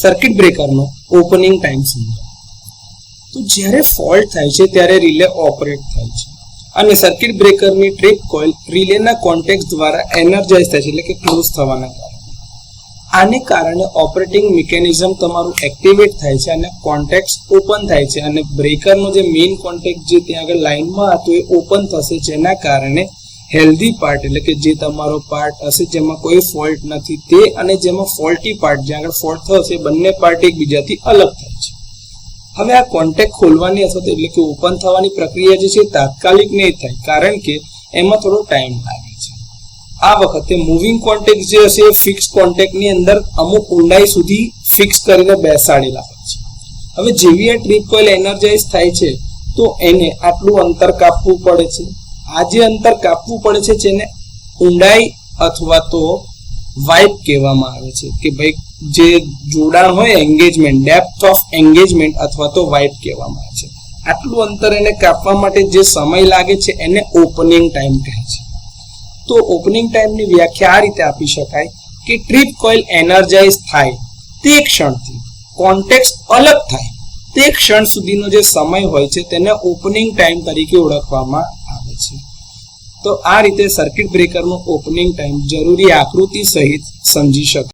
Circuit બ્રેકરનો opening time સમજો. તો જ્યારે ફોલ્ટ થાય છે ત્યારે રિલે ઓપરેટ થાય છે અને સર્કિટ બ્રેકરની ટ્રીપ કોઇલ રિલેના કોન્ટેક્ટ દ્વારા એનર્જાઇઝ થાય છે, એટલે કે ક્લોઝ થવાના કારણે. આને કારણે ઓપરેટિંગ મિકેનિઝમ તમારું એક્ટિવેટ થાય છે અને કોન્ટેક્ટ ઓપન થાય છે અને બ્રેકરનો જે મેઇન કોન્ટેક્ટ જે ત્યાં આગળ લાઇનમાં હતો એ ઓપન થશે, જેના કારણે હેલ્ધી પાર્ટ એટલે કે જે તમારો પાર્ટ હશે જેમાં કોઈ ફોલ્ટ નથી તે અને જેમાં ફોલ્ટી પાર્ટ જ્યાં આગળ ફોલ્ટ થશે બંને પાર્ટ એકબીજાથી અલગ થાય છે. હવે આ કોન્ટેક્ટ ખોલવાની અથવા એટલે કે ઓપન થવાની પ્રક્રિયા જે છે તાત્કાલિક નહીં થાય, કારણ કે એમાં થોડો ટાઈમ લાગે છે. આ વખતે મૂવિંગ કોન્ટેક્ટ જે હશે એ ફિક્સ કોન્ટેક્ટની અંદર અમુક ઊંડાઈ સુધી ફિક્સ કરીને બેસાડેલા હોય છે. હવે જેવી આ ટ્રીપ કોઇલ એનર્જાઇઝ થાય છે તો એને આટલું અંતર કાપવું પડે છે. આ જે અંતર કાપવું પડે છે જેને ઊંડાઈ અથવા તો વાઇપ કહેવામાં આવે છે, કે ભાઈ જે જોડાણ હોય એંગેજમેન્ટ, ડેપ્થ ઓફ એંગેજમેન્ટ અથવા તો વાઇપ કહેવામાં આવે છે. આટલું અંતર એને કાપવા માટે જે સમય લાગે છે એને ઓપનિંગ ટાઈમ કહે છે. તો ઓપનિંગ ટાઈમની વ્યાખ્યા આ રીતે આપી શકાય કે ટ્રીપ કોઇલ એનર્જાઇઝ થાય તે ક્ષણથી કોન્ટેક્ટ અલગ થાય તે ક્ષણ સુધીનો જે સમય હોય છે તેને ઓપનિંગ ટાઈમ તરીકે ઓળખવામાં આવે છે. તો આ રીતે સર્કિટ બ્રેકરનો ઓપનિંગ ટાઈમ જરૂરી આકૃતિ સહિત સમજી શકાય.